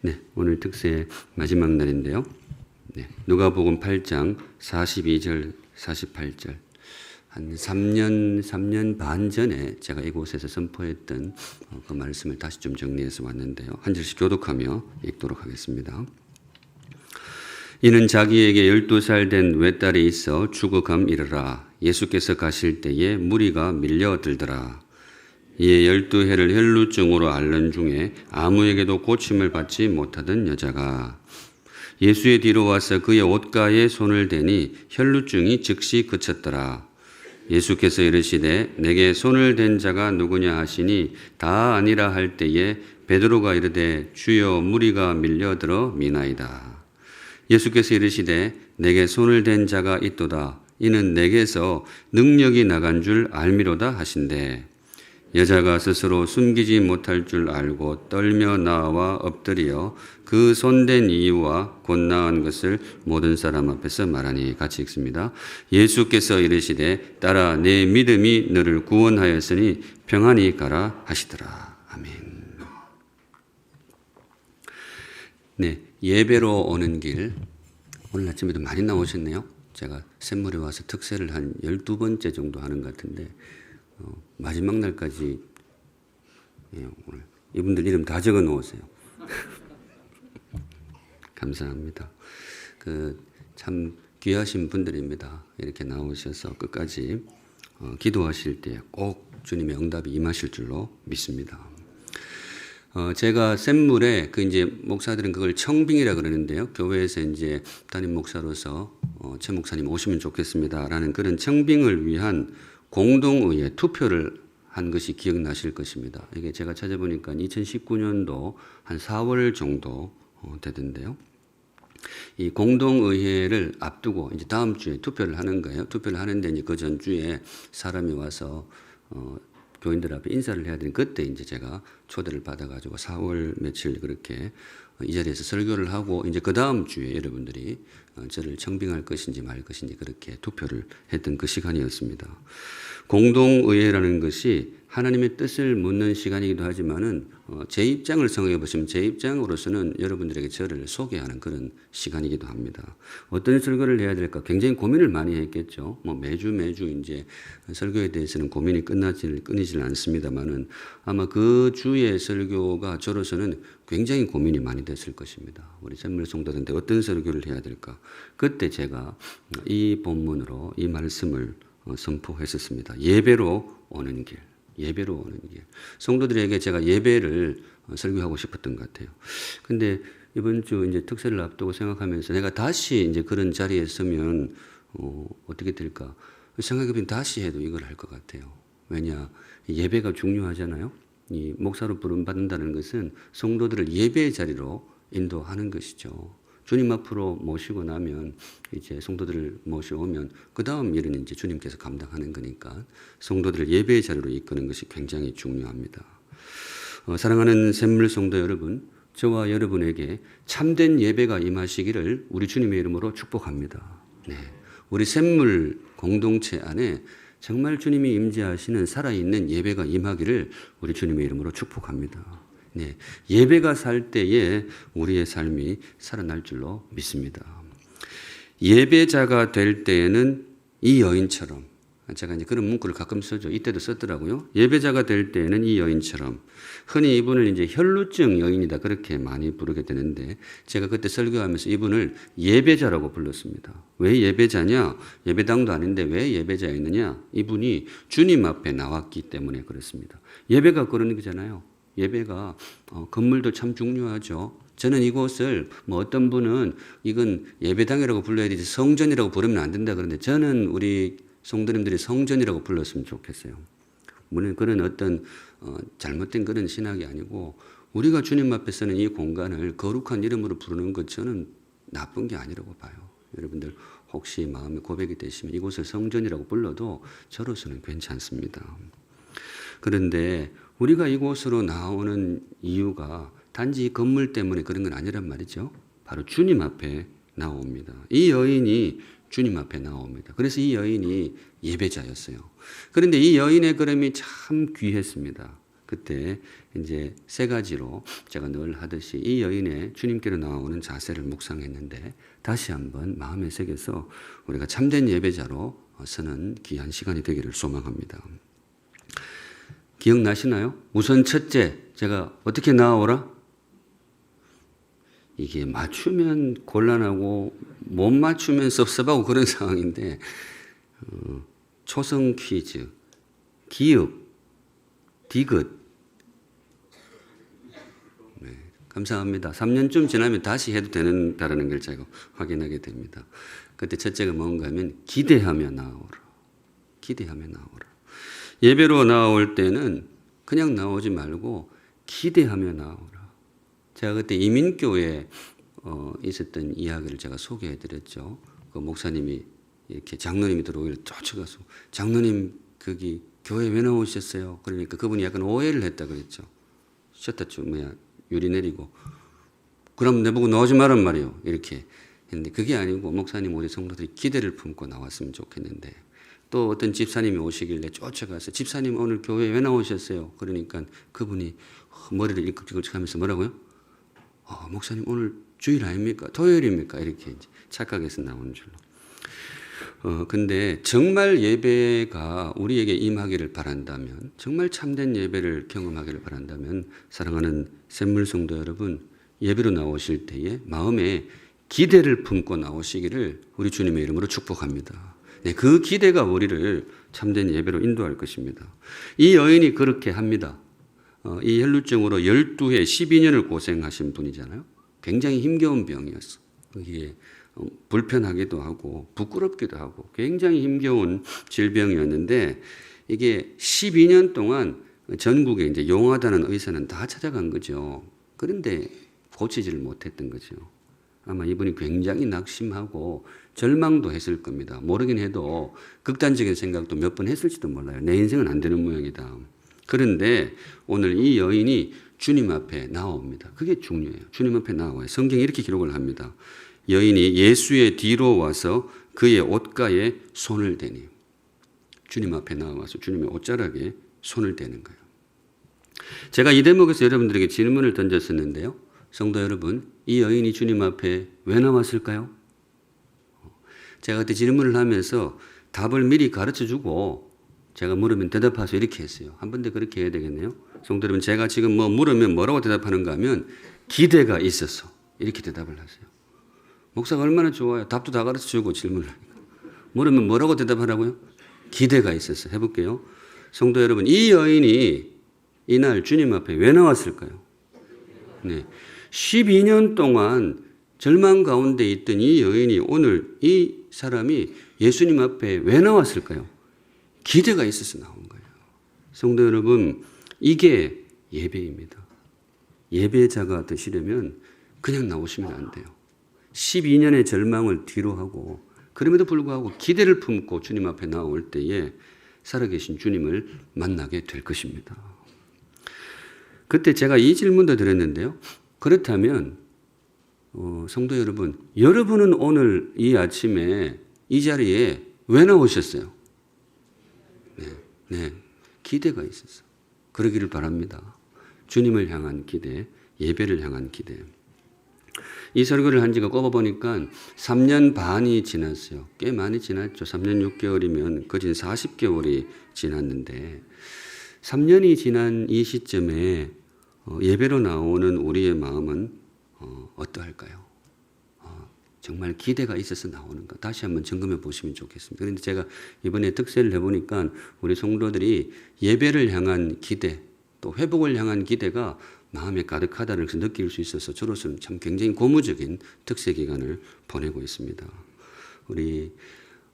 네, 오늘 특세 마지막 날인데요. 네, 누가복음 8장 42절, 48절. 한 3년 반 전에 제가 이곳에서 선포했던 그 말씀을 다시 좀 정리해서 왔는데요. 한 절씩 교독하며 읽도록 하겠습니다. 이는 자기에게 12살 된 외딸이 있어 죽어감 이르라. 예수께서 가실 때에 무리가 밀려들더라. 이에 12해를 혈루증으로 앓는 중에 아무에게도 고침을 받지 못하던 여자가 예수의 뒤로 와서 그의 옷가에 손을 대니 혈루증이 즉시 그쳤더라. 예수께서 이르시되 내게 손을 댄 자가 누구냐 하시니 다 아니라 할 때에 베드로가 이르되 주여 무리가 밀려들어 미나이다. 예수께서 이르시되 내게 손을 댄 자가 있도다. 이는 내게서 능력이 나간 줄 알미로다 하신대. 여자가 스스로 숨기지 못할 줄 알고 떨며 나와 엎드려 그 손댄 이유와 곧 나은 것을 모든 사람 앞에서 말하니. 같이 읽습니다. 예수께서 이르시되 딸아 내 믿음이 너를 구원하였으니 평안히 가라 하시더라. 아멘. 네, 예배로 오는 길. 오늘 아침에도 많이 나오셨네요. 제가 샘물에 와서 특세를 한 12번째 정도 하는 것 같은데 마지막 날까지 오늘 이분들 이름 다 적어 놓으세요. 감사합니다. 참 귀하신 분들입니다. 이렇게 나오셔서 끝까지 기도하실 때 꼭 주님의 응답이 임하실 줄로 믿습니다. 제가 샘물에 이제 목사들은 그걸 청빙이라 그러는데요. 교회에서 이제 담임 목사로서 최 목사님 오시면 좋겠습니다라는 그런 청빙을 위한 공동의회 투표를 한 것이 기억나실 것입니다. 이게 제가 찾아보니까 2019년도 한 4월 정도 되던데요. 이 공동의회를 앞두고 이제 다음 주에 투표를 하는 거예요. 투표를 하는데 이제 그 전주에 사람이 와서 교인들 앞에 인사를 해야 되는 그때 이제 제가 초대를 받아가지고 4월 며칠 그렇게 이 자리에서 설교를 하고 이제 그 다음 주에 여러분들이 저를 청빙할 것인지 말 것인지 그렇게 투표를 했던 그 시간이었습니다. 공동의회라는 것이 하나님의 뜻을 묻는 시간이기도 하지만은 제 입장을 생각해 보시면 제 입장으로서는 여러분들에게 저를 소개하는 그런 시간이기도 합니다. 어떤 설교를 해야 될까 굉장히 고민을 많이 했겠죠. 매주 이제 설교에 대해서는 고민이 끊이지는 않습니다만은 아마 그 주의 설교가 저로서는 굉장히 고민이 많이 됐을 것입니다. 우리 샘물 성도들한테 어떤 설교를 해야 될까? 그때 제가 이 본문으로 이 말씀을 선포했었습니다. 예배로 오는 길. 예배로 오는 길. 성도들에게 제가 예배를 설교하고 싶었던 것 같아요. 근데 이번 주 이제 특세를 앞두고 생각하면서 내가 다시 이제 그런 자리에 서면 어떻게 될까? 생각해보면 다시 해도 이걸 할 것 같아요. 왜냐? 예배가 중요하잖아요. 이 목사로 부름받는다는 것은 성도들을 예배의 자리로 인도하는 것이죠. 주님 앞으로 모시고 나면 이제 성도들을 모셔오면 그 다음 일은 이제 주님께서 감당하는 거니까 성도들을 예배의 자리로 이끄는 것이 굉장히 중요합니다. 사랑하는 샘물 성도 여러분, 저와 여러분에게 참된 예배가 임하시기를 우리 주님의 이름으로 축복합니다. 네, 우리 샘물 공동체 안에 정말 주님이 임재하시는 살아있는 예배가 임하기를 우리 주님의 이름으로 축복합니다. 네, 예배가 살 때에 우리의 삶이 살아날 줄로 믿습니다. 예배자가 될 때에는 이 여인처럼, 제가 이제 그런 문구를 가끔 쓰죠. 이때도 썼더라고요. 예배자가 될 때에는 이 여인처럼. 흔히 이분을 이제 혈루증 여인이다 그렇게 많이 부르게 되는데 제가 그때 설교하면서 이분을 예배자라고 불렀습니다. 왜 예배자냐? 예배당도 아닌데 왜 예배자였느냐? 이분이 주님 앞에 나왔기 때문에 그렇습니다. 예배가 그런 거잖아요. 예배가 건물도 참 중요하죠. 저는 이곳을 어떤 분은 이건 예배당이라고 불러야 되지 성전이라고 부르면 안 된다 그러는데 저는 우리 성도님들이 성전이라고 불렀으면 좋겠어요. 물론 그런 어떤 잘못된 그런 신학이 아니고 우리가 주님 앞에서는 이 공간을 거룩한 이름으로 부르는 것 저는 나쁜 게 아니라고 봐요. 여러분들 혹시 마음에 고백이 되시면 이곳을 성전이라고 불러도 저로서는 괜찮습니다. 그런데 우리가 이곳으로 나오는 이유가 단지 건물 때문에 그런 건 아니란 말이죠. 바로 주님 앞에 나옵니다. 이 여인이 주님 앞에 나옵니다. 그래서 이 여인이 예배자였어요. 그런데 이 여인의 걸음이 참 귀했습니다. 그때 이제 세 가지로 제가 늘 하듯이 이 여인의 주님께로 나오는 자세를 묵상했는데 다시 한번 마음에 새겨서 우리가 참된 예배자로 서는 귀한 시간이 되기를 소망합니다. 기억나시나요? 우선 첫째, 제가 어떻게 나오라? 이게 맞추면 곤란하고 못 맞추면 섭섭하고 그런 상황인데 초성 퀴즈, 기역, 디귿. 네, 감사합니다. 3년쯤 지나면 다시 해도 된다는 걸 제가 확인하게 됩니다. 그때 첫째가 뭔가 하면 기대하며 나오라. 기대하며 나오라. 예배로 나올 때는 그냥 나오지 말고 기대하며 나오라. 제가 그때 이민교회에 있었던 이야기를 제가 소개해 드렸죠. 그 목사님이 이렇게 장로님이 들어오길 쫓아가서 장로님 거기 교회 왜 나오셨어요? 그러니까 그분이 약간 오해를 했다 그랬죠. 셔터 유리 내리고 그럼 내보고 나오지 말란 말이요. 이렇게 했는데 그게 아니고 목사님 우리 성도들이 기대를 품고 나왔으면 좋겠는데 또 어떤 집사님이 오시길래 쫓아가서 집사님 오늘 교회 왜 나오셨어요? 그러니까 그분이 머리를 일찍 하면서 뭐라고요? 목사님 오늘 주일 아닙니까? 토요일입니까? 이렇게 착각해서 나오는 줄로. 근데 정말 예배가 우리에게 임하기를 바란다면, 정말 참된 예배를 경험하기를 바란다면, 사랑하는 샘물 성도 여러분, 예배로 나오실 때에 마음에 기대를 품고 나오시기를 우리 주님의 이름으로 축복합니다. 네, 그 기대가 우리를 참된 예배로 인도할 것입니다. 이 여인이 그렇게 합니다. 이 혈루증으로 12해 12년을 고생하신 분이잖아요. 굉장히 힘겨운 병이었어. 이게 불편하기도 하고 부끄럽기도 하고 굉장히 힘겨운 질병이었는데 이게 12년 동안 전국에 이제 용하다는 의사는 다 찾아간 거죠. 그런데 고치지를 못했던 거죠. 아마 이분이 굉장히 낙심하고 절망도 했을 겁니다. 모르긴 해도 극단적인 생각도 몇 번 했을지도 몰라요. 내 인생은 안 되는 모양이다. 그런데 오늘 이 여인이 주님 앞에 나옵니다. 그게 중요해요. 주님 앞에 나와요. 성경이 이렇게 기록을 합니다. 여인이 예수의 뒤로 와서 그의 옷가에 손을 대니 주님 앞에 나와서 주님의 옷자락에 손을 대는 거예요. 제가 이 대목에서 여러분들에게 질문을 던졌었는데요. 성도 여러분, 이 여인이 주님 앞에 왜 나왔을까요? 제가 그때 질문을 하면서 답을 미리 가르쳐주고 제가 물으면 대답하세요 이렇게 했어요. 한 번 더 그렇게 해야 되겠네요. 성도 여러분, 제가 지금 물으면 뭐라고 대답하는가 하면 기대가 있어서 이렇게 대답을 하세요. 목사가 얼마나 좋아요. 답도 다 가르쳐주고 질문을 하니까. 물으면 뭐라고 대답하라고요? 기대가 있어서. 해볼게요. 성도 여러분, 이 여인이 이날 주님 앞에 왜 나왔을까요? 네, 12년 동안 절망 가운데 있던 이 여인이 오늘 이 사람이 예수님 앞에 왜 나왔을까요? 기대가 있어서 나온 거예요. 성도 여러분, 이게 예배입니다. 예배자가 되시려면 그냥 나오시면 안 돼요. 12년의 절망을 뒤로 하고 그럼에도 불구하고 기대를 품고 주님 앞에 나올 때에 살아계신 주님을 만나게 될 것입니다. 그때 제가 이 질문도 드렸는데요. 그렇다면 성도 여러분, 여러분은 오늘 이 아침에 이 자리에 왜 나오셨어요? 네, 기대가 있었어. 그러기를 바랍니다. 주님을 향한 기대, 예배를 향한 기대. 이 설교를 한 지가 꼽아보니까 3년 반이 지났어요. 꽤 많이 지났죠. 3년 6개월이면 거진 40개월이 지났는데 3년이 지난 이 시점에 예배로 나오는 우리의 마음은 어떠할까요? 정말 기대가 있어서 나오는가? 다시 한번 점검해 보시면 좋겠습니다. 그런데 제가 이번에 특세를 해보니까 우리 성도들이 예배를 향한 기대, 또 회복을 향한 기대가 마음에 가득하다는 것을 느낄 수 있어서 저로서는 참 굉장히 고무적인 특세 기간을 보내고 있습니다. 우리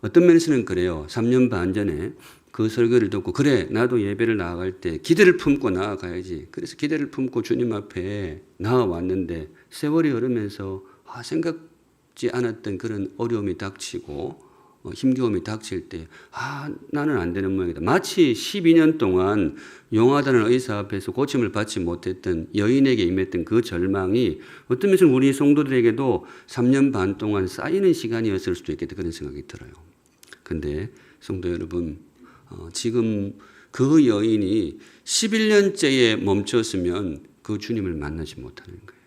어떤 면에서는 그래요. 3년 반 전에 그 설교를 듣고 그래 나도 예배를 나아갈 때 기대를 품고 나아가야지. 그래서 기대를 품고 주님 앞에 나아왔는데 세월이 흐르면서 생각지 않았던 그런 어려움이 닥치고 힘겨움이 닥칠 때 나는 안 되는 모양이다. 마치 12년 동안 용하다는 의사 앞에서 고침을 받지 못했던 여인에게 임했던 그 절망이 어떤 면에서는 우리 성도들에게도 3년 반 동안 쌓이는 시간이었을 수도 있겠다 그런 생각이 들어요. 그런데 성도 여러분, 지금 그 여인이 11년째에 멈췄으면 그 주님을 만나지 못하는 거예요.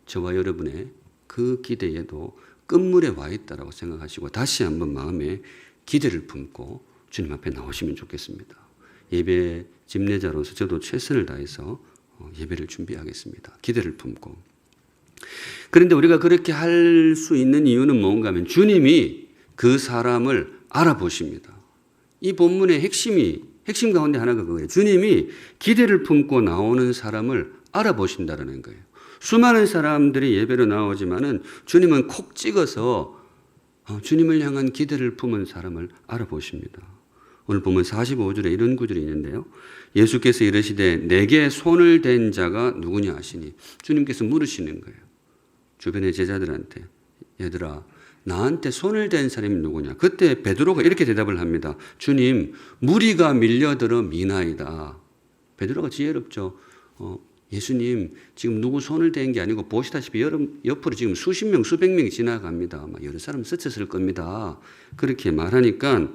저와 여러분의 그 기대에도 끝물에 와 있다라고 생각하시고 다시 한번 마음에 기대를 품고 주님 앞에 나오시면 좋겠습니다. 예배 집례자로서 저도 최선을 다해서 예배를 준비하겠습니다. 기대를 품고. 그런데 우리가 그렇게 할 수 있는 이유는 뭔가 하면 주님이 그 사람을 알아보십니다. 이 본문의 핵심 가운데 하나가 그거예요. 주님이 기대를 품고 나오는 사람을 알아보신다는 거예요. 수많은 사람들이 예배로 나오지만은 주님은 콕 찍어서 주님을 향한 기대를 품은 사람을 알아보십니다. 오늘 보면 45절에 이런 구절이 있는데요. 예수께서 이르시되 내게 손을 댄 자가 누구냐 하시니 주님께서 물으시는 거예요. 주변의 제자들한테 얘들아 나한테 손을 댄 사람이 누구냐. 그때 베드로가 이렇게 대답을 합니다. 주님 무리가 밀려들어 미나이다. 베드로가 지혜롭죠. 예수님 지금 누구 손을 댄 게 아니고 보시다시피 옆으로 지금 수십 명 수백 명이 지나갑니다. 아마 여러 사람 스쳤을 겁니다. 그렇게 말하니까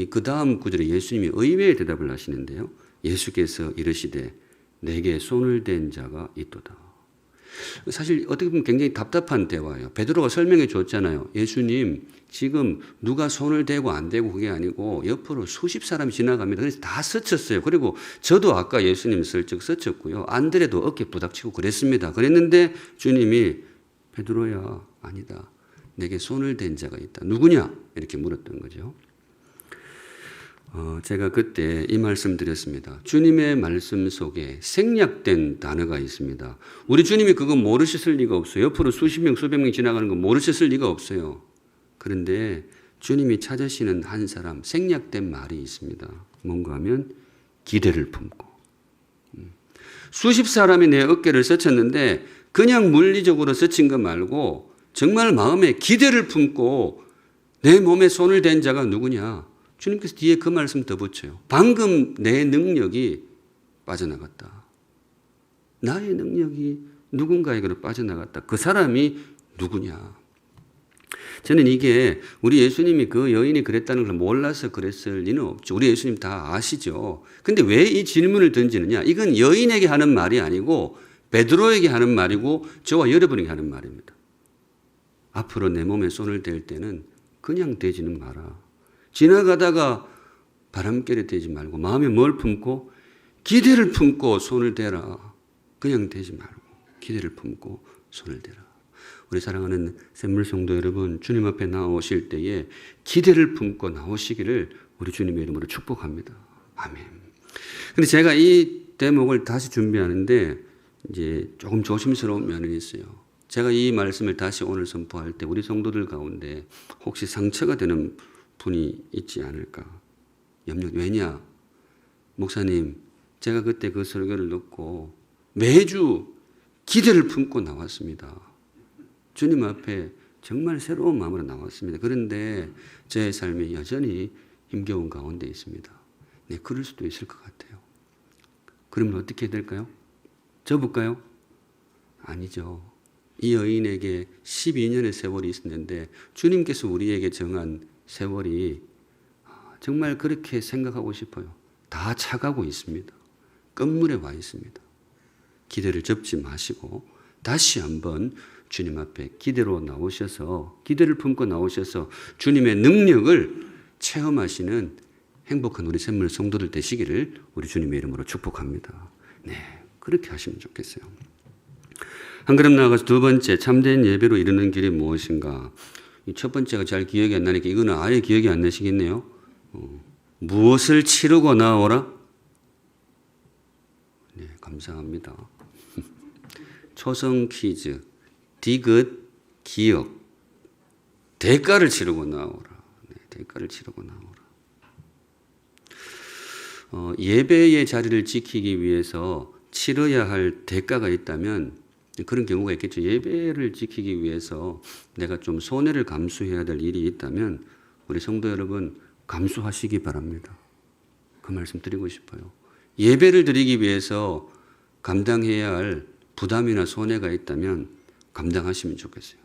그 다음 구절에 예수님이 의외의 대답을 하시는데요. 예수께서 이르시되 내게 손을 댄 자가 있도다. 사실 어떻게 보면 굉장히 답답한 대화예요. 베드로가 설명해 줬잖아요. 예수님 지금 누가 손을 대고 안 대고 그게 아니고 옆으로 수십 사람이 지나갑니다. 그래서 다 스쳤어요. 그리고 저도 아까 예수님 슬쩍 스쳤고요. 안드레도 어깨 부닥치고 그랬습니다. 그랬는데 주님이 베드로야 아니다. 내게 손을 댄 자가 있다. 누구냐? 이렇게 물었던 거죠. 제가 그때 이 말씀 드렸습니다. 주님의 말씀 속에 생략된 단어가 있습니다. 우리 주님이 그거 모르셨을 리가 없어요. 옆으로 수십 명, 수백 명 지나가는 거 모르셨을 리가 없어요. 그런데 주님이 찾으시는 한 사람 생략된 말이 있습니다. 뭔가 하면 기대를 품고. 수십 사람이 내 어깨를 스쳤는데 그냥 물리적으로 스친 거 말고 정말 마음에 기대를 품고 내 몸에 손을 댄 자가 누구냐. 주님께서 뒤에 그 말씀 더 붙여요. 방금 내 능력이 빠져나갔다. 나의 능력이 누군가에게로 빠져나갔다. 그 사람이 누구냐. 저는 이게 우리 예수님이 그 여인이 그랬다는 걸 몰라서 그랬을 리는 없죠. 우리 예수님 다 아시죠. 근데 왜 이 질문을 던지느냐. 이건 여인에게 하는 말이 아니고 베드로에게 하는 말이고 저와 여러분에게 하는 말입니다. 앞으로 내 몸에 손을 댈 때는 그냥 대지는 마라. 지나가다가 바람결에 대지 말고 마음에 뭘 품고 기대를 품고 손을 대라. 그냥 대지 말고 기대를 품고 손을 대라. 우리 사랑하는 샘물 성도 여러분, 주님 앞에 나오실 때에 기대를 품고 나오시기를 우리 주님의 이름으로 축복합니다. 아멘. 근데 제가 이 대목을 다시 준비하는데 이제 조금 조심스러운 면이 있어요. 제가 이 말씀을 다시 오늘 선포할 때 우리 성도들 가운데 혹시 상처가 되는 분이 있지 않을까 염려. 왜냐? 목사님 제가 그때 그 설교를 듣고 매주 기대를 품고 나왔습니다. 주님 앞에 정말 새로운 마음으로 나왔습니다. 그런데 제 삶이 여전히 힘겨운 가운데 있습니다. 네, 그럴 수도 있을 것 같아요. 그러면 어떻게 해야 될까요? 접을까요? 아니죠. 이 여인에게 12년의 세월이 있었는데 주님께서 우리에게 정한 세월이 정말 그렇게 생각하고 싶어요. 다 차가고 있습니다. 끝물에 와 있습니다. 기대를 접지 마시고 다시 한번 주님 앞에 기대로 나오셔서 기대를 품고 나오셔서 주님의 능력을 체험하시는 행복한 우리 샘물 성도들 되시기를 우리 주님의 이름으로 축복합니다. 네, 그렇게 하시면 좋겠어요. 한 걸음 나아가서 두 번째 참된 예배로 이르는 길이 무엇인가. 첫 번째가 잘 기억이 안 나니까 이거는 아예 기억이 안 나시겠네요. 무엇을 치르고 나오라? 네, 감사합니다. 초성 퀴즈. 디귿, 기억. 대가를 치르고 나오라. 네, 대가를 치르고 나오라. 예배의 자리를 지키기 위해서 치러야 할 대가가 있다면 그런 경우가 있겠죠. 예배를 지키기 위해서 내가 좀 손해를 감수해야 될 일이 있다면 우리 성도 여러분 감수하시기 바랍니다. 그 말씀 드리고 싶어요. 예배를 드리기 위해서 감당해야 할 부담이나 손해가 있다면 감당하시면 좋겠어요.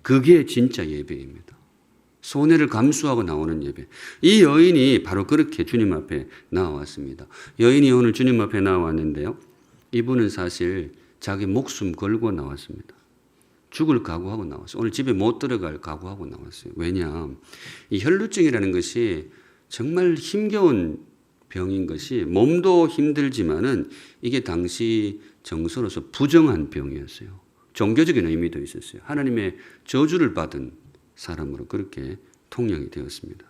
그게 진짜 예배입니다. 손해를 감수하고 나오는 예배. 이 여인이 바로 그렇게 주님 앞에 나왔습니다. 여인이 오늘 주님 앞에 나왔는데요. 이분은 사실 자기 목숨 걸고 나왔습니다. 죽을 각오하고 나왔어요. 오늘 집에 못 들어갈 각오하고 나왔어요. 왜냐? 이 혈루증이라는 것이 정말 힘겨운 병인 것이 몸도 힘들지만은 이게 당시 정서로서 부정한 병이었어요. 종교적인 의미도 있었어요. 하나님의 저주를 받은 사람으로 그렇게 통용이 되었습니다.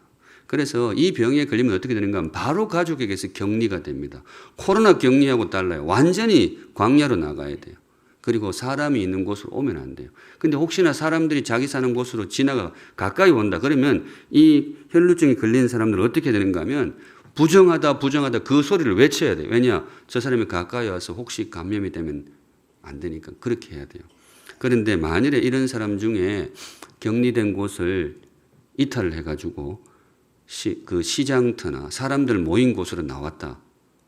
그래서 이 병에 걸리면 어떻게 되는가 하면 바로 가족에게서 격리가 됩니다. 코로나 격리하고 달라요. 완전히 광야로 나가야 돼요. 그리고 사람이 있는 곳으로 오면 안 돼요. 근데 혹시나 사람들이 자기 사는 곳으로 지나가 가까이 온다. 그러면 이 혈루증이 걸린 사람들은 어떻게 되는가 하면 부정하다 그 소리를 외쳐야 돼요. 왜냐? 저 사람이 가까이 와서 혹시 감염이 되면 안 되니까 그렇게 해야 돼요. 그런데 만일에 이런 사람 중에 격리된 곳을 이탈을 해가지고 그 시장터나 사람들 모인 곳으로 나왔다.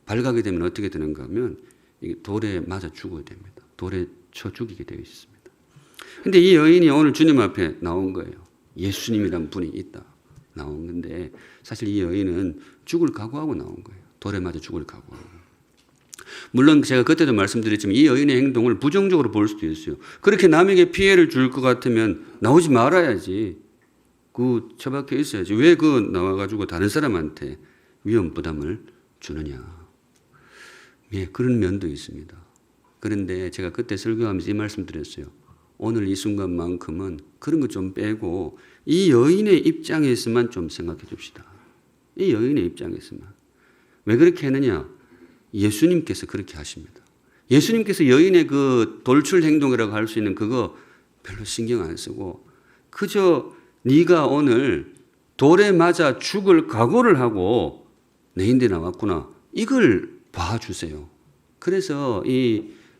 발각이 되면 어떻게 되는가 하면 이게 돌에 맞아 죽어야 됩니다. 돌에 쳐 죽이게 되어 있습니다. 근데 이 여인이 오늘 주님 앞에 나온 거예요. 예수님이란 분이 있다. 나온 건데 사실 이 여인은 죽을 각오하고 나온 거예요. 돌에 맞아 죽을 각오하고. 물론 제가 그때도 말씀드렸지만 이 여인의 행동을 부정적으로 볼 수도 있어요. 그렇게 남에게 피해를 줄 것 같으면 나오지 말아야지. 그 처박혀 있어야지. 왜 그 나와가지고 다른 사람한테 위험 부담을 주느냐. 예, 그런 면도 있습니다. 그런데 제가 그때 설교하면서 이 말씀 드렸어요. 오늘 이 순간만큼은 그런 거 좀 빼고 이 여인의 입장에서만 좀 생각해 줍시다. 이 여인의 입장에서만. 왜 그렇게 했느냐? 예수님께서 그렇게 하십니다. 예수님께서 여인의 그 돌출 행동이라고 할 수 있는 그거 별로 신경 안 쓰고 그저 네가 오늘 돌에 맞아 죽을 각오를 하고 내 인데 나왔구나. 이걸 봐주세요. 그래서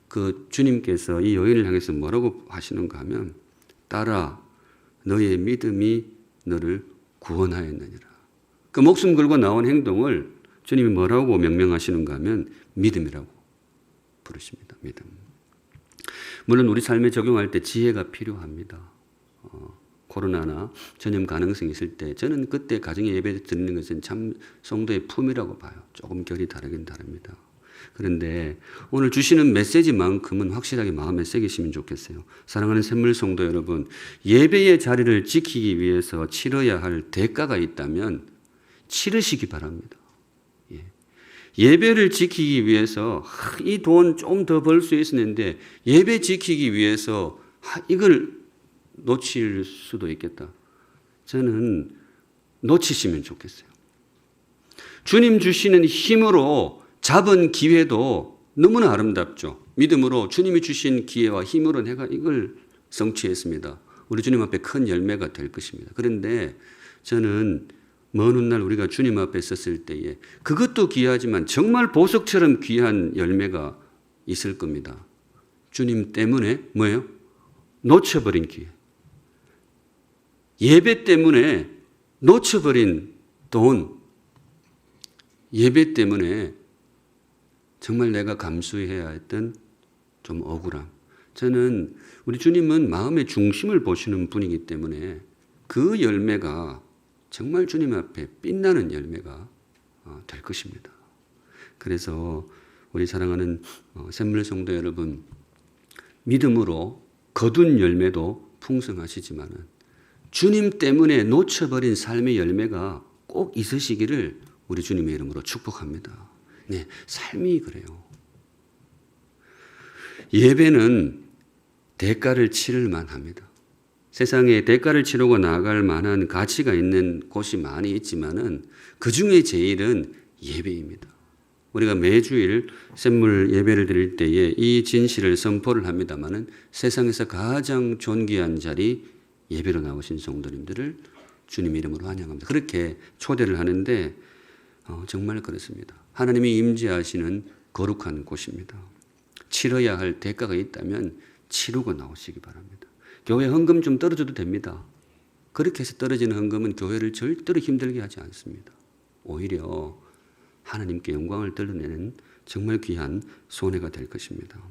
그 주님께서 이 여인을 향해서 뭐라고 하시는가 하면 딸아 너의 믿음이 너를 구원하였느니라. 그 목숨 걸고 나온 행동을 주님이 뭐라고 명명하시는가 하면 믿음이라고 부르십니다. 믿음. 물론 우리 삶에 적용할 때 지혜가 필요합니다. 코로나나 전염 가능성이 있을 때 저는 그때 가정에 예배 드리는 것은 참 성도의 품이라고 봐요. 조금 결이 다르긴 다릅니다. 그런데 오늘 주시는 메시지만큼은 확실하게 마음에 새기시면 좋겠어요. 사랑하는 샘물 성도 여러분, 예배의 자리를 지키기 위해서 치러야 할 대가가 있다면 치르시기 바랍니다. 예배를 지키기 위해서 이 돈 좀 더 벌 수 있었는데 예배 지키기 위해서 이걸 놓칠 수도 있겠다. 저는 놓치시면 좋겠어요. 주님 주시는 힘으로 잡은 기회도 너무나 아름답죠. 믿음으로 주님이 주신 기회와 힘으로 내가 이걸 성취했습니다. 우리 주님 앞에 큰 열매가 될 것입니다. 그런데 저는 먼 훗날 우리가 주님 앞에 섰을 때에 그것도 귀하지만 정말 보석처럼 귀한 열매가 있을 겁니다. 주님 때문에 뭐예요? 놓쳐버린 기회. 예배 때문에 놓쳐버린 돈. 예배 때문에 정말 내가 감수해야 했던 좀 억울함. 저는 우리 주님은 마음의 중심을 보시는 분이기 때문에 그 열매가 정말 주님 앞에 빛나는 열매가 될 것입니다. 그래서 우리 사랑하는 샘물 성도 여러분, 믿음으로 거둔 열매도 풍성하시지만은 주님 때문에 놓쳐버린 삶의 열매가 꼭 있으시기를 우리 주님의 이름으로 축복합니다. 네, 삶이 그래요. 예배는 대가를 치를 만합니다. 세상에 대가를 치르고 나아갈 만한 가치가 있는 곳이 많이 있지만은 그 중에 제일은 예배입니다. 우리가 매주일 샘물 예배를 드릴 때에 이 진실을 선포를 합니다만은 세상에서 가장 존귀한 자리 예배로 나오신 성도님들을 주님 이름으로 환영합니다. 그렇게 초대를 하는데 정말 그렇습니다. 하나님이 임재하시는 거룩한 곳입니다. 치러야 할 대가가 있다면 치르고 나오시기 바랍니다. 교회 헌금 좀 떨어져도 됩니다. 그렇게 해서 떨어지는 헌금은 교회를 절대로 힘들게 하지 않습니다. 오히려 하나님께 영광을 드러내는 정말 귀한 손해가 될 것입니다.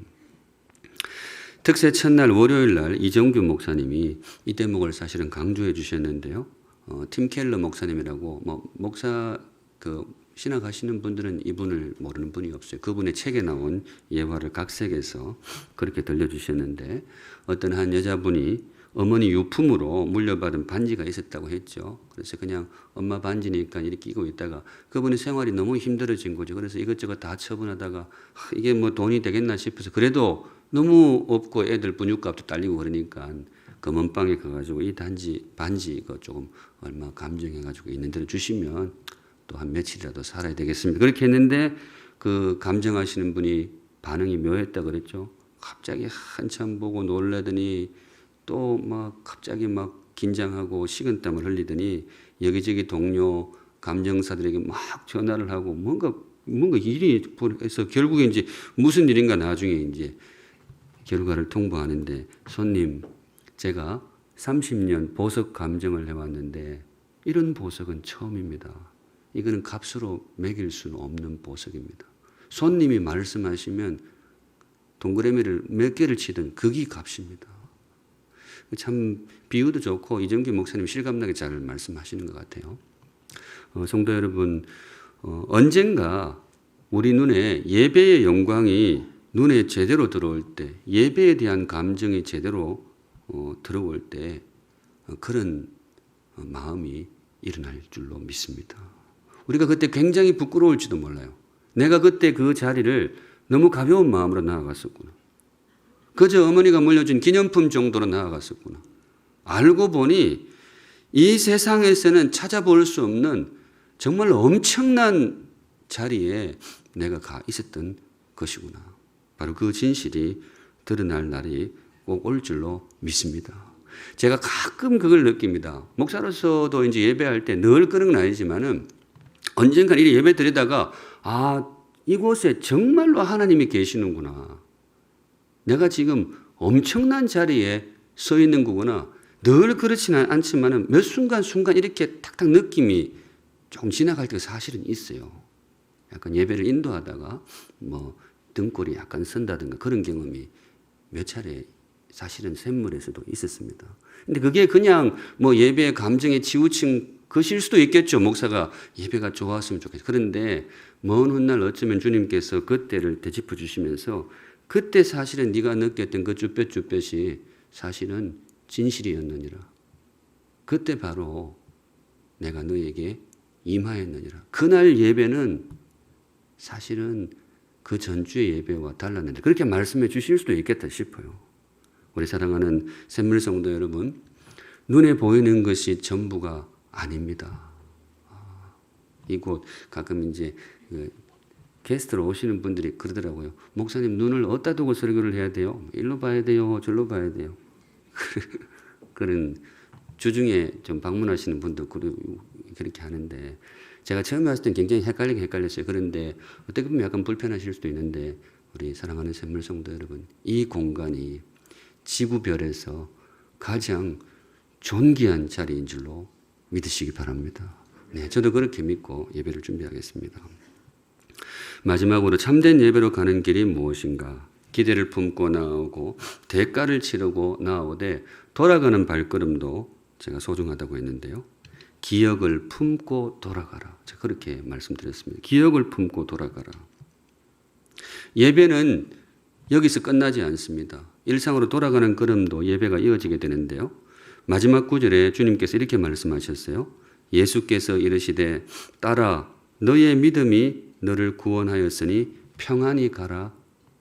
특세 첫날 월요일 날 이정규 목사님이 이 대목을 사실은 강조해 주셨는데요. 팀 켈러 목사님이라고 목사 신학하시는 분들은 이분을 모르는 분이 없어요. 그분의 책에 나온 예화를 각색해서 그렇게 들려주셨는데 어떤 한 여자분이 어머니 유품으로 물려받은 반지가 있었다고 했죠. 그래서 그냥 엄마 반지니까 이렇게 끼고 있다가 그분의 생활이 너무 힘들어진 거죠. 그래서 이것저것 다 처분하다가 이게 뭐 돈이 되겠나 싶어서 그래도 너무 없고 애들 분유값도 딸리고 그러니까 금은방에 가가지고 이 반지 이거 조금 얼마 감정해가지고 있는 대로 주시면 또 한 며칠이라도 살아야 되겠습니다. 그렇게 했는데 그 감정하시는 분이 반응이 묘했다 그랬죠. 갑자기 한참 보고 놀라더니 또 갑자기 긴장하고 식은땀을 흘리더니 여기저기 동료 감정사들에게 막 전화를 하고 뭔가 일이 벌어서 결국에 이제 무슨 일인가 나중에 이제 결과를 통보하는데 손님 제가 30년 보석 감정을 해왔는데 이런 보석은 처음입니다. 이거는 값으로 매길 수는 없는 보석입니다. 손님이 말씀하시면 동그라미를 몇 개를 치든 그게 값입니다. 참 비유도 좋고 이정규 목사님 실감나게 잘 말씀하시는 것 같아요. 성도 여러분, 언젠가 우리 눈에 예배의 영광이 눈에 제대로 들어올 때, 예배에 대한 감정이 제대로 들어올 때 그런 마음이 일어날 줄로 믿습니다. 우리가 그때 굉장히 부끄러울지도 몰라요. 내가 그때 그 자리를 너무 가벼운 마음으로 나아갔었구나. 그저 어머니가 물려준 기념품 정도로 나아갔었구나. 알고 보니 이 세상에서는 찾아볼 수 없는 정말 엄청난 자리에 내가 가 있었던 것이구나. 바로 그 진실이 드러날 날이 꼭 올 줄로 믿습니다. 제가 가끔 그걸 느낍니다. 목사로서도 이제 예배할 때 늘 그런 건 아니지만은 언젠가 이 예배 드리다가 이곳에 정말로 하나님이 계시는구나. 내가 지금 엄청난 자리에 서 있는 거구나. 늘 그렇지는 않지만은 몇 순간 이렇게 탁탁 느낌이 조금 지나갈 때가 사실은 있어요. 약간 예배를 인도하다가 등골이 약간 선다든가 그런 경험이 몇 차례 사실은 샘물에서도 있었습니다. 근데 그게 그냥 예배의 감정에 치우친 것일 수도 있겠죠. 목사가 예배가 좋았으면 좋겠어요. 그런데 먼 훗날 어쩌면 주님께서 그때를 되짚어 주시면서 그때 사실은 네가 느꼈던 그 쭈뼛쭈뼛이 사실은 진실이었느니라. 그때 바로 내가 너에게 임하였느니라. 그날 예배는 사실은 그 전주의 예배와 달랐는데 그렇게 말씀해 주실 수도 있겠다 싶어요. 우리 사랑하는 샘물 성도 여러분, 눈에 보이는 것이 전부가 아닙니다. 이곳 가끔 이제 게스트로 오시는 분들이 그러더라고요. 목사님 눈을 어디다 두고 설교를 해야 돼요? 일로 봐야 돼요? 절로 봐야 돼요? 그런 주중에 좀 방문하시는 분도 그렇게 하는데 제가 처음에 왔을 땐 굉장히 헷갈렸어요. 그런데 어떻게 보면 약간 불편하실 수도 있는데 우리 사랑하는 샘물 성도 여러분, 이 공간이 지구별에서 가장 존귀한 자리인 줄로 믿으시기 바랍니다. 네, 저도 그렇게 믿고 예배를 준비하겠습니다. 마지막으로 참된 예배로 가는 길이 무엇인가? 기대를 품고 나오고 대가를 치르고 나오되 돌아가는 발걸음도 제가 소중하다고 했는데요. 기억을 품고 돌아가라. 제가 그렇게 말씀드렸습니다. 기억을 품고 돌아가라. 예배는 여기서 끝나지 않습니다. 일상으로 돌아가는 걸음도 예배가 이어지게 되는데요. 마지막 구절에 주님께서 이렇게 말씀하셨어요. 예수께서 이르시되 딸아 너의 믿음이 너를 구원하였으니 평안히 가라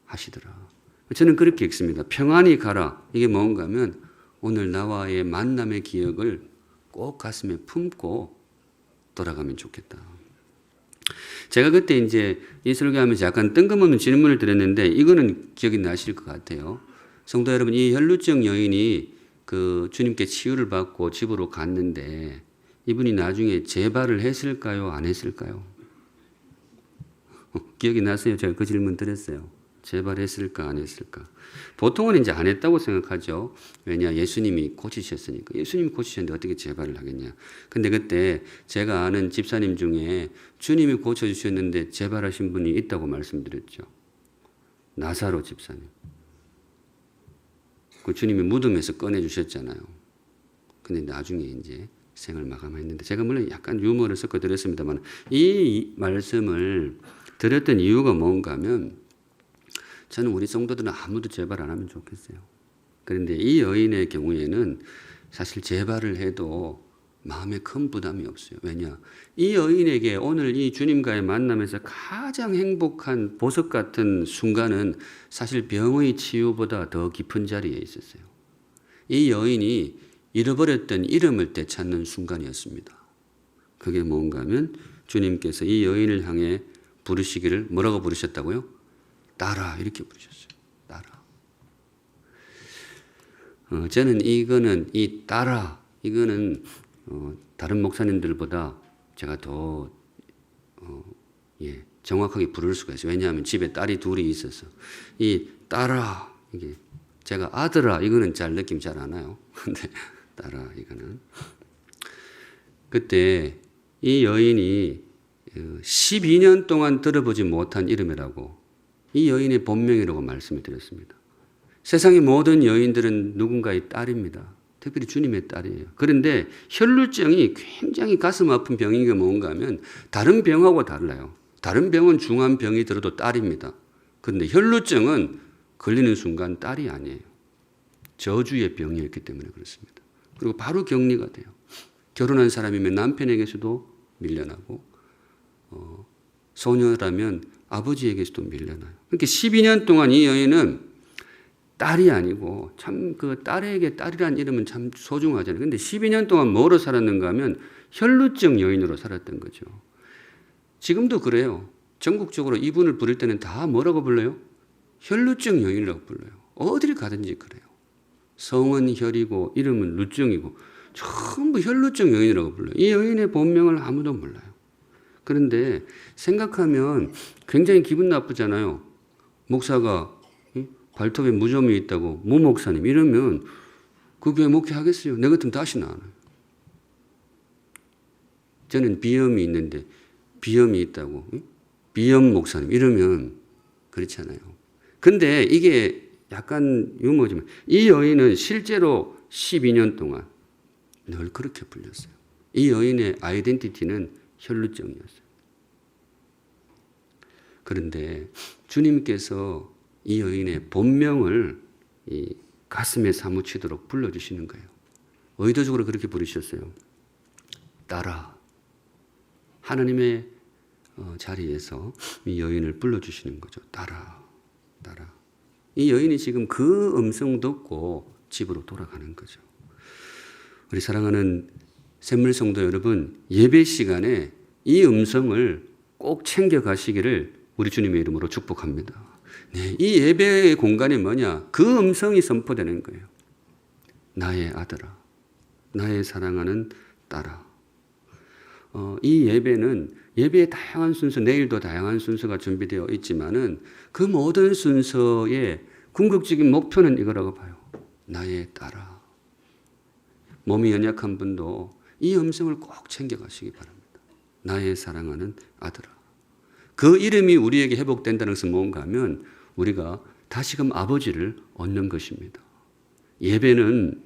하시더라. 저는 그렇게 읽습니다. 평안히 가라. 이게 뭔가 하면 오늘 나와의 만남의 기억을 꼭 가슴에 품고 돌아가면 좋겠다. 제가 그때 이제 이 설교하면서 약간 뜬금없는 질문을 드렸는데 이거는 기억이 나실 것 같아요. 성도 여러분, 이 혈루증 여인이 그 주님께 치유를 받고 집으로 갔는데 이분이 나중에 재발을 했을까요? 안 했을까요? 기억이 나세요? 제가 그 질문 드렸어요. 재발했을까? 안 했을까? 보통은 이제 안 했다고 생각하죠. 왜냐? 예수님이 고치셨으니까. 예수님이 고치셨는데 어떻게 재발을 하겠냐? 근데 그때 제가 아는 집사님 중에 주님이 고쳐주셨는데 재발하신 분이 있다고 말씀드렸죠. 나사로 집사님. 그 주님이 무덤에서 꺼내주셨잖아요. 근데 나중에 이제 생을 마감했는데 제가 물론 약간 유머를 섞어 드렸습니다만 이 말씀을 드렸던 이유가 뭔가 하면 저는 우리 성도들은 아무도 재발 안 하면 좋겠어요. 그런데 이 여인의 경우에는 사실 재발을 해도 마음에 큰 부담이 없어요. 왜냐? 이 여인에게 오늘 이 주님과의 만남에서 가장 행복한 보석 같은 순간은 사실 병의 치유보다 더 깊은 자리에 있었어요. 이 여인이 잃어버렸던 이름을 되찾는 순간이었습니다. 그게 뭔가 하면 주님께서 이 여인을 향해 부르시기를 뭐라고 부르셨다고요? 따라 이렇게 부르셨어요. 따라. 저는 이 따라 이거는 다른 목사님들보다 제가 더 정확하게 부를 수가 있어요. 왜냐하면 집에 딸이 둘이 있어서 이 따라 이게 제가 아들아 이거는 잘 느낌 잘 안 와요. 근데 따라 이거는 그때 이 여인이 12년 동안 들어보지 못한 이름이라고 이 여인의 본명이라고 말씀을 드렸습니다. 세상의 모든 여인들은 누군가의 딸입니다. 특별히 주님의 딸이에요. 그런데 혈루증이 굉장히 가슴 아픈 병인 게 뭔가 하면 다른 병하고 달라요. 다른 병은 중한 병이 들어도 딸입니다. 그런데 혈루증은 걸리는 순간 딸이 아니에요. 저주의 병이었기 때문에 그렇습니다. 그리고 바로 격리가 돼요. 결혼한 사람이면 남편에게서도 밀려나고 소녀라면 아버지에게서도 밀려나요. 그러니까 12년 동안 이 여인은 딸이 아니고 참 그 딸에게 딸이라는 이름은 참 소중하잖아요. 그런데 12년 동안 뭐로 살았는가 하면 혈루증 여인으로 살았던 거죠. 지금도 그래요. 전국적으로 이분을 부를 때는 다 뭐라고 불러요? 혈루증 여인이라고 불러요. 어디를 가든지 그래요. 성은 혈이고 이름은 루증이고 전부 혈루증 여인이라고 불러요. 이 여인의 본명을 아무도 몰라요. 그런데 생각하면 굉장히 기분 나쁘잖아요. 목사가 발톱에 무좀이 있다고 무 목사님 이러면 그 교회 목회하겠어요? 내 같으면 다시는 안 해요. 저는 비염이 있는데 비염이 있다고 비염 목사님 이러면 그렇잖아요. 근데 이게 약간 유머지만 이 여인은 실제로 12년 동안 늘 그렇게 불렸어요. 이 여인의 아이덴티티는 혈루증이었어요. 그런데 주님께서 이 여인의 본명을 이 가슴에 사무치도록 불러주시는 거예요. 의도적으로 그렇게 부르셨어요. 따라. 하나님의 자리에서 이 여인을 불러주시는 거죠. 따라. 따라. 이 여인이 지금 그 음성 듣고 집으로 돌아가는 거죠. 우리 사랑하는 샘물 성도 여러분, 예배 시간에 이 음성을 꼭 챙겨가시기를 우리 주님의 이름으로 축복합니다. 네, 이 예배의 공간이 뭐냐? 그 음성이 선포되는 거예요. 나의 아들아, 나의 사랑하는 딸아. 이 예배는 예배의 다양한 순서, 내일도 다양한 순서가 준비되어 있지만은 그 모든 순서의 궁극적인 목표는 이거라고 봐요. 나의 딸아. 몸이 연약한 분도 이 음성을 꼭 챙겨가시기 바랍니다. 나의 사랑하는 아들아. 그 이름이 우리에게 회복된다는 것은 뭔가 하면 우리가 다시금 아버지를 얻는 것입니다. 예배는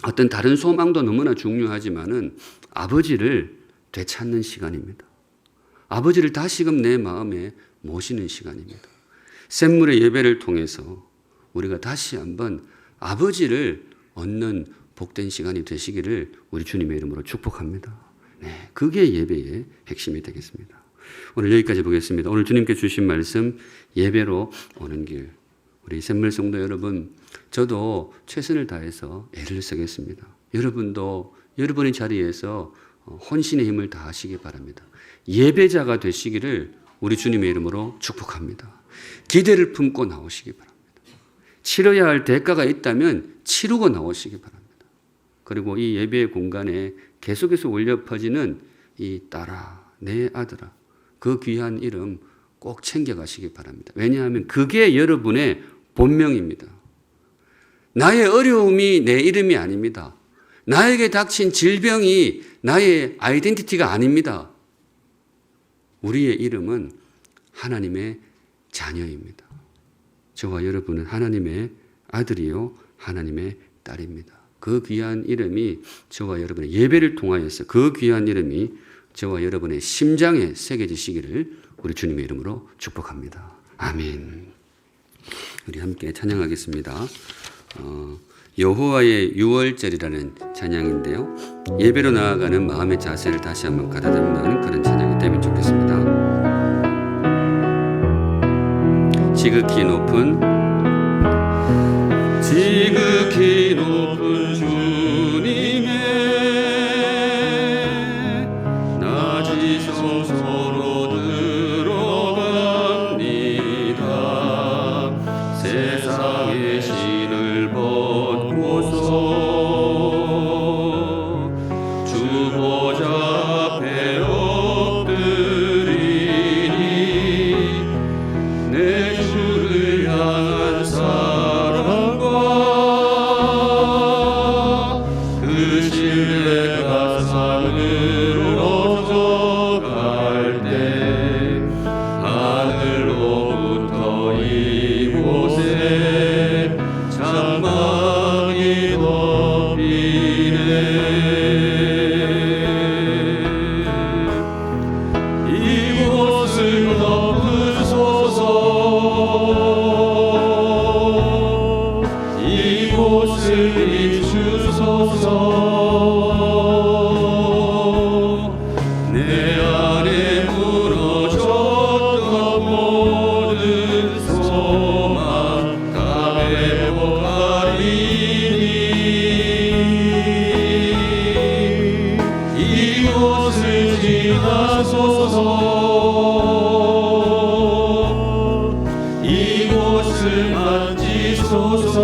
어떤 다른 소망도 너무나 중요하지만은 아버지를 되찾는 시간입니다. 아버지를 다시금 내 마음에 모시는 시간입니다. 샘물의 예배를 통해서 우리가 다시 한번 아버지를 얻는 복된 시간이 되시기를 우리 주님의 이름으로 축복합니다. 네, 그게 예배의 핵심이 되겠습니다. 오늘 여기까지 보겠습니다. 오늘 주님께 주신 말씀 예배로 오는 길. 우리 샘물 성도 여러분, 저도 최선을 다해서 애를 쓰겠습니다. 여러분도 여러분의 자리에서 혼신의 힘을 다하시기 바랍니다. 예배자가 되시기를 우리 주님의 이름으로 축복합니다. 기대를 품고 나오시기 바랍니다. 치러야 할 대가가 있다면 치르고 나오시기 바랍니다. 그리고 이 예배의 공간에 계속해서 울려 퍼지는 이 딸아, 내 아들아, 그 귀한 이름 꼭 챙겨가시기 바랍니다. 왜냐하면 그게 여러분의 본명입니다. 나의 어려움이 내 이름이 아닙니다. 나에게 닥친 질병이 나의 아이덴티티가 아닙니다. 우리의 이름은 하나님의 자녀입니다. 저와 여러분은 하나님의 아들이요 하나님의 딸입니다. 그 귀한 이름이 저와 여러분의 예배를 통하여서 그 귀한 이름이 저와 여러분의 심장에 새겨지시기를 우리 주님의 이름으로 축복합니다. 아멘. 우리 함께 찬양하겠습니다. 여호와의 유월절이라는 찬양인데요. 예배로 나아가는 마음의 자세를 다시 한번 가다듬는 그런 찬양이 되면 좋겠습니다. 지극히 높은 주님의 나지성소로 들어갑니다. 세상의 신을 벗고서 주 보좌 앞에 엎드리니 내 주를 향한 사랑과 그 신뢰가 산으로 져갈 때 하늘로부터 이곳에 장막이 덮이네. 이곳을 덮으소서. 이곳을 비추소서. 내 안에 무너졌던 모든 소망 다 회복하리니 이곳을 지나소서. 이곳을 만지소서.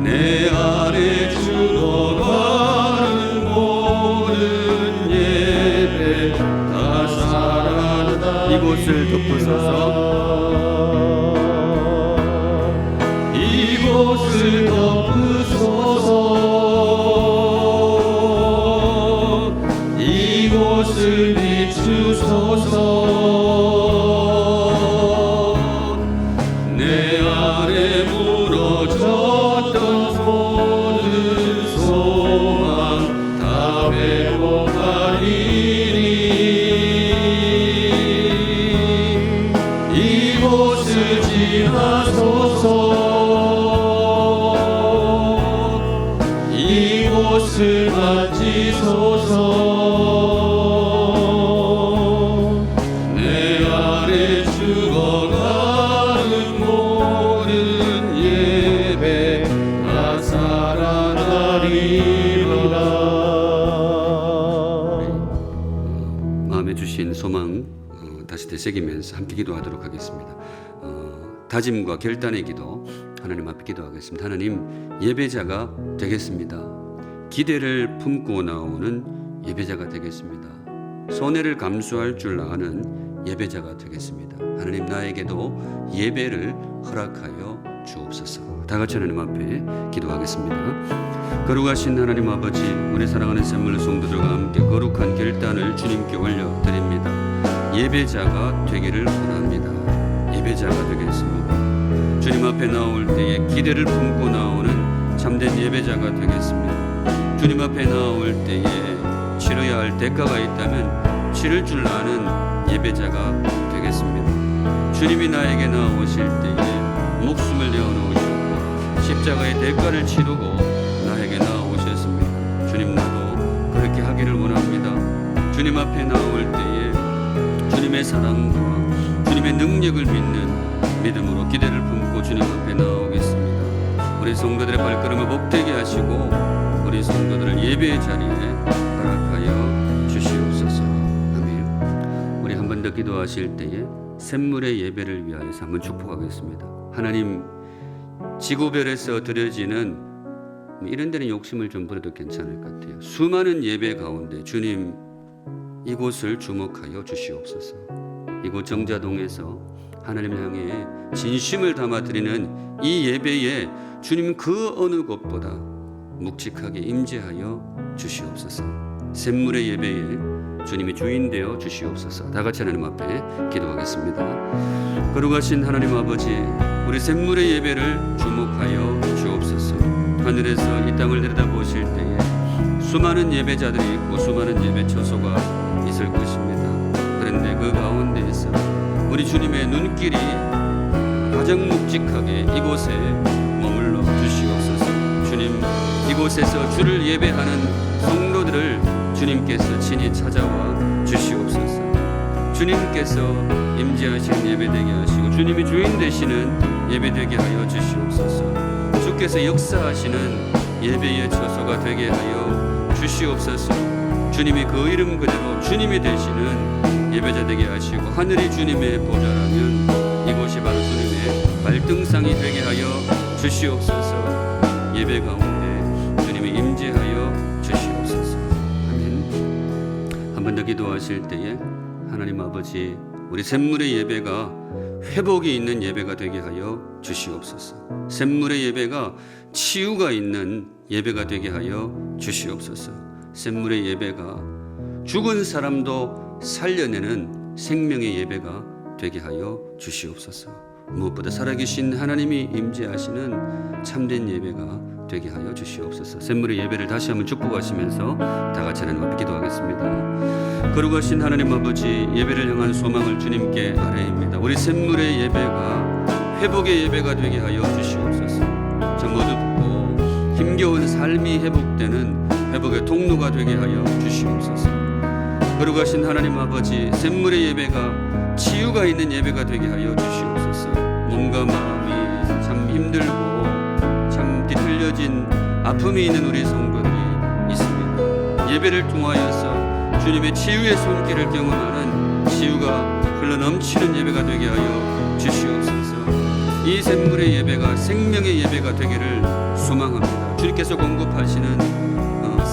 내 안에 죽어가는 모든 예배 다 살아나 이곳을 덮으소서. 이곳을 덮으소서. 이곳을 비추소서. 내 안에 무너졌던 모든 소망 다 회복하리니 이곳을 지나소서. 이곳을 만지소서. 내 안에 죽어가는 모든 예배 다 살아나리라. 마음에 주신 소망 다시 되새기면서 함께 기도하도록 하겠습니다. 다짐과 결단의 기도 하나님 앞에 기도하겠습니다. 하나님, 예배자가 되겠습니다. 기대를 품고 나오는 예배자가 되겠습니다. 손해를 감수할 줄 아는 예배자가 되겠습니다. 하나님, 나에게도 예배를 허락하여 주옵소서. 다 같이 하나님 앞에 기도하겠습니다. 거룩하신 하나님 아버지, 우리 사랑하는 샘물 성도들과 함께 거룩한 결단을 주님께 올려드립니다. 예배자가 되기를 원합니다. 예배자가 되겠습니다. 주님 앞에 나올 때에 기대를 품고 나오는 참된 예배자가 되겠습니다. 주님 앞에 나올 때에 치러야 할 대가가 있다면 치를 줄 아는 예배자가 되겠습니다. 주님이 나에게 나오실 때에 목숨을 내어놓으셨고 십자가의 대가를 치르고 나에게 나오셨습니다. 주님, 나도 그렇게 하기를 원합니다. 주님 앞에 나올 때에 주님의 사랑과 주님의 능력을 믿는 믿음으로 기대를 품고 주님 앞에 나오겠습니다. 우리 성도들의 발걸음을 복되게 하시고 우리 성도들을 예배의 자리에 허락하여 주시옵소서. 아멘. 우리 한 번 더 기도하실 때에 샘물의 예배를 위하여서 한번 축복하겠습니다. 하나님, 지구별에서 드려지는 이런 데는 욕심을 좀 부려도 괜찮을 것 같아요. 수많은 예배 가운데 주님, 이곳을 주목하여 주시옵소서. 이곳 정자동에서 하나님을 향해 진심을 담아 드리는 이 예배에 주님 그 어느 곳보다 묵직하게 임재하여 주시옵소서. 샘물의 예배에 주님이 주인 되어 주시옵소서. 다 같이 하나님 앞에 기도하겠습니다. 거룩하신 하나님 아버지, 우리 샘물의 예배를 주목하여 주옵소서. 하늘에서 이 땅을 내려다보실 때에 수많은 예배자들이 있고 수많은 예배 처소가 있을 것입니다. 그런데 그 가운데에서 우리 주님의 눈길이 가장 묵직하게 이곳에 머물러 주시옵소서. 주님, 이곳에서 주를 예배하는 성도들을 주님께서 친히 찾아와 주시옵소서. 주님께서 임재하시는 예배되게 하시고 주님이 주인 되시는 예배되게 하여 주시옵소서. 주께서 역사하시는 예배의 처소가 되게 하여 주시옵소서. 주님이 그 이름 그대로 주님이 되시는 예배자 되게 하시고 하늘이 주님의 보좌라면 이곳이 바로 주님의 발등상이 되게 하여 주시옵소서. 예배 가운데 주님이 임재하여 주시옵소서. 아멘. 한 번 더 기도하실 때에 하나님 아버지, 우리 샘물의 예배가 회복이 있는 예배가 되게 하여 주시옵소서. 샘물의 예배가 치유가 있는 예배가 되게 하여 주시옵소서. 샘물의 예배가 죽은 사람도 살려내는 생명의 예배가 되게 하여 주시옵소서. 무엇보다 살아계신 하나님이 임재하시는 참된 예배가 되게 하여 주시옵소서. 샘물의 예배를 다시 한번 축복하시면서 다 같이 하나님 앞에 기도하겠습니다. 거룩하신 하나님 아버지, 예배를 향한 소망을 주님께 아뢰입니다. 우리 샘물의 예배가 회복의 예배가 되게 하여 주시옵소서. 저 어둡고 힘겨운 삶이 회복되는 회복의 통로가 되게 하여 주시옵소서. 거룩하신 하나님 아버지, 샘물의 예배가 치유가 있는 예배가 되게 하여 주시옵소서. 몸과 마음이 참 힘들고 참 뒤틀려진 아픔이 있는 우리 성도들이 있습니다. 예배를 통하여서 주님의 치유의 손길을 경험하는 치유가 흘러넘치는 예배가 되게 하여 주시옵소서. 이 샘물의 예배가 생명의 예배가 되기를 소망합니다. 주님께서 공급하시는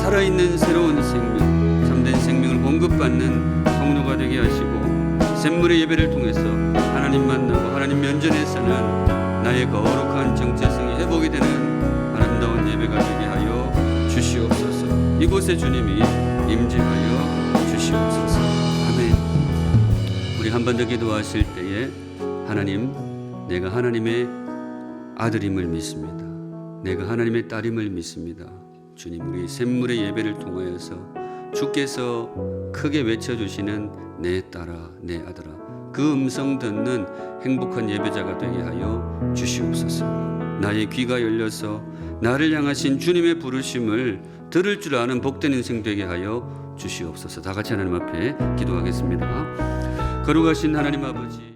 살아있는 새로운 생명, 참된 생명을 공급받는 통로가 되게 하시고 샘물의 예배를 통해서 하나님 만나고 하나님 면전에서는 나의 거룩한 정체성이 회복이 되는 아름다운 예배가 되게 하여 주시옵소서. 이곳에 주님이 임재하여 주시옵소서. 아멘. 우리 한 번 더 기도하실 때에 하나님, 내가 하나님의 아들임을 믿습니다. 내가 하나님의 딸임을 믿습니다. 주님, 우리 샘물의 예배를 통하여서 주께서 크게 외쳐주시는 내 딸아, 내 아들아, 그 음성 듣는 행복한 예배자가 되게 하여 주시옵소서. 나의 귀가 열려서 나를 향하신 주님의 부르심을 들을 줄 아는 복된 인생 되게 하여 주시옵소서. 다 같이 하나님 앞에 기도하겠습니다. 거룩하신 하나님 아버지,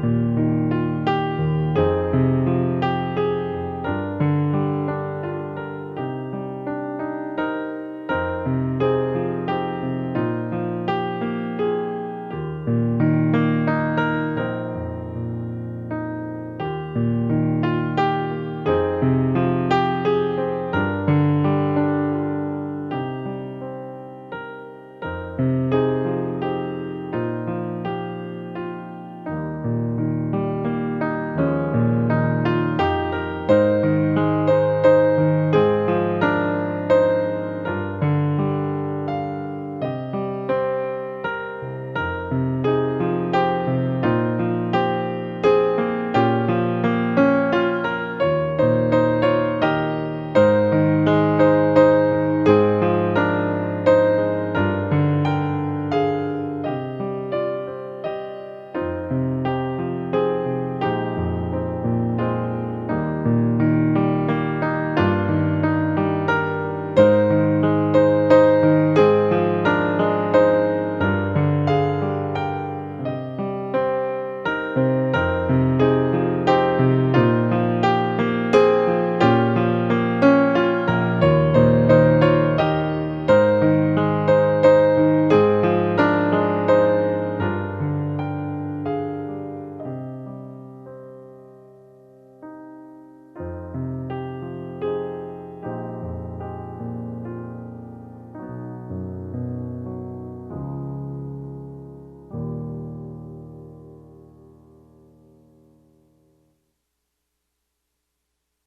주